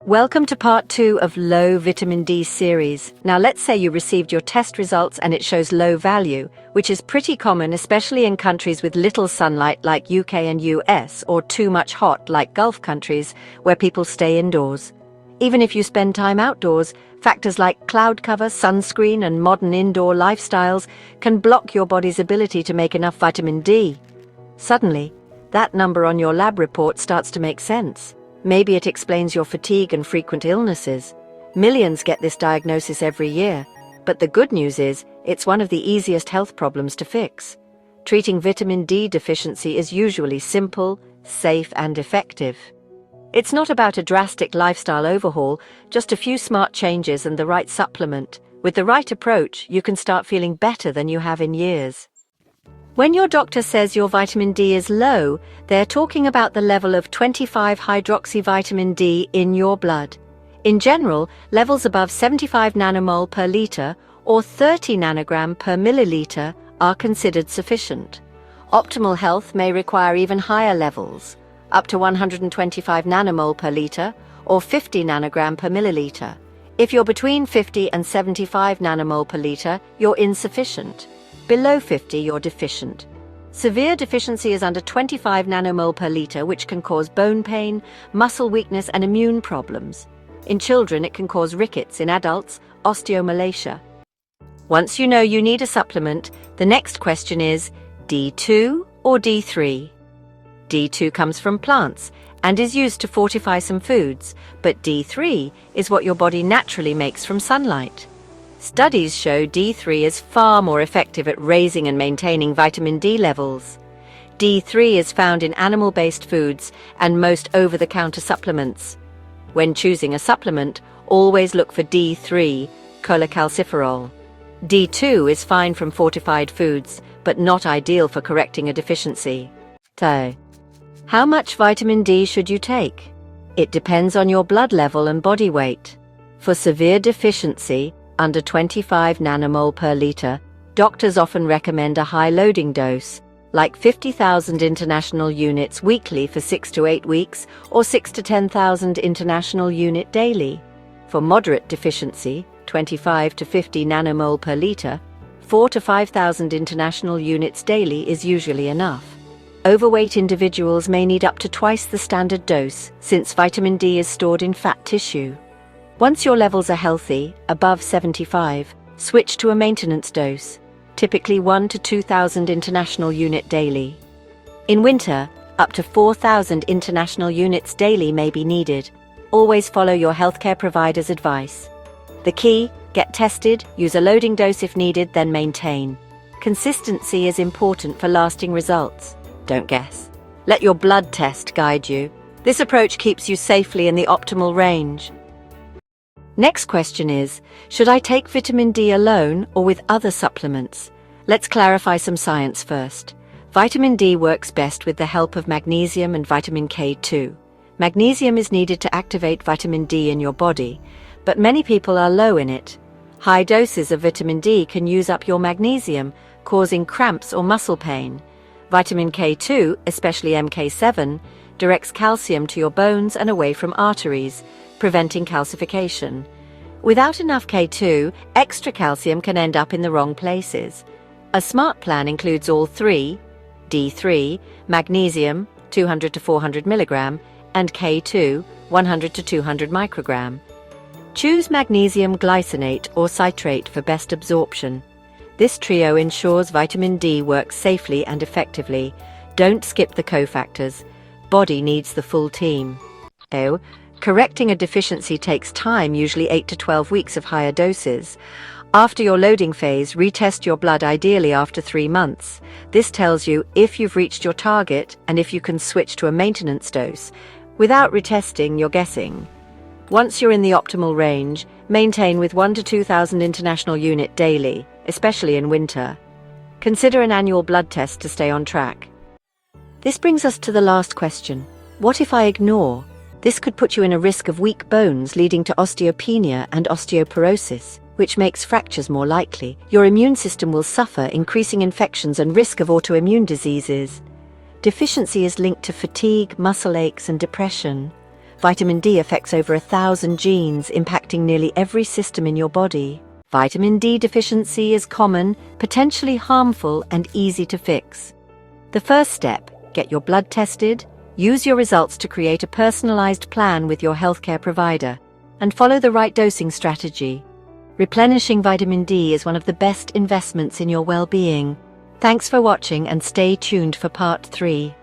Welcome to part 2 of Low Vitamin D series. Now let's say you received your test results and it shows low value, which is pretty common especially in countries with little sunlight like UK and US, or too much hot like Gulf countries where people stay indoors. Even if you spend time outdoors, factors like cloud cover, sunscreen and modern indoor lifestyles can block your body's ability to make enough vitamin D. Suddenly, that number on your lab report starts to make sense. Maybe it explains your fatigue and frequent illnesses. Millions get this diagnosis every year, but the good news is it's one of the easiest health problems to fix. Treating vitamin D deficiency is usually simple, safe and effective. It's not about a drastic lifestyle overhaul, just a few smart changes and the right supplement. With the right approach, you can start feeling better than you have in years. When your doctor says your vitamin D is low, they're talking about the level of 25-hydroxyvitamin D in your blood. In general, levels above 75 nanomole per liter or 30 nanogram per milliliter are considered sufficient. Optimal health may require even higher levels, up to 125 nanomole per liter or 50 nanogram per milliliter. If you're between 50 and 75 nanomole per liter, you're insufficient. Below 50, you're deficient. Severe deficiency is under 25 nanomole per liter, which can cause bone pain, muscle weakness, and immune problems. In children, it can cause rickets. In adults, osteomalacia. Once you know you need a supplement, the next question is D2 or D3? D2 comes from plants and is used to fortify some foods, but D3 is what your body naturally makes from sunlight. Studies show D3 is far more effective at raising and maintaining vitamin D levels. D3 is found in animal-based foods and most over-the-counter supplements. When choosing a supplement, always look for D3, cholecalciferol. D2 is fine from fortified foods, but not ideal for correcting a deficiency. So, how much vitamin D should you take? It depends on your blood level and body weight. For severe deficiency, under 25 nanomole per liter, doctors often recommend a high loading dose, like 50,000 international units weekly for 6 to 8 weeks or 6 to 10,000 international unit daily. For moderate deficiency, 25 to 50 nanomole per liter, 4 to 5,000 international units daily is usually enough. Overweight individuals may need up to twice the standard dose, since vitamin D is stored in fat tissue. Once your levels are healthy, above 75, switch to a maintenance dose, typically 1 to 2,000 international unit daily. In winter, up to 4,000 international units daily may be needed. Always follow your healthcare provider's advice. The key: get tested, use a loading dose if needed, then maintain. Consistency is important for lasting results. Don't guess. Let your blood test guide you. This approach keeps you safely in the optimal range. Next question is, should I take vitamin D alone or with other supplements? Let's clarify some science first. Vitamin D works best with the help of magnesium and vitamin K2. Magnesium is needed to activate vitamin D in your body, but many people are low in it. High doses of vitamin D can use up your magnesium, causing cramps or muscle pain. Vitamin K2, especially MK7, directs calcium to your bones and away from arteries, preventing calcification. Without enough K2, extra calcium can end up in the wrong places. A smart plan includes all three: D3, magnesium, 200 to 400 milligram, and K2, 100 to 200 microgram. Choose magnesium glycinate or citrate for best absorption. This trio ensures vitamin D works safely and effectively. Don't skip the cofactors. Body needs the full team. Correcting a deficiency takes time, usually 8 to 12 weeks of higher doses. After your loading phase, retest your blood ideally after 3 months. This tells you if you've reached your target and if you can switch to a maintenance dose. Without retesting, you're guessing. Once you're in the optimal range, maintain with 1 to 2,000 international unit daily, especially in winter. Consider an annual blood test to stay on track. This brings us to the last question. What if I ignore? This could put you in a risk of weak bones, leading to osteopenia and osteoporosis, which makes fractures more likely. Your immune system will suffer, increasing infections and risk of autoimmune diseases. Deficiency is linked to fatigue, muscle aches, and depression. Vitamin D affects over 1,000 genes, impacting nearly every system in your body. Vitamin D deficiency is common, potentially harmful, and easy to fix. The first step: get your blood tested, use your results to create a personalized plan with your healthcare provider, and follow the right dosing strategy. Replenishing vitamin D is one of the best investments in your well-being. Thanks for watching and stay tuned for part 3.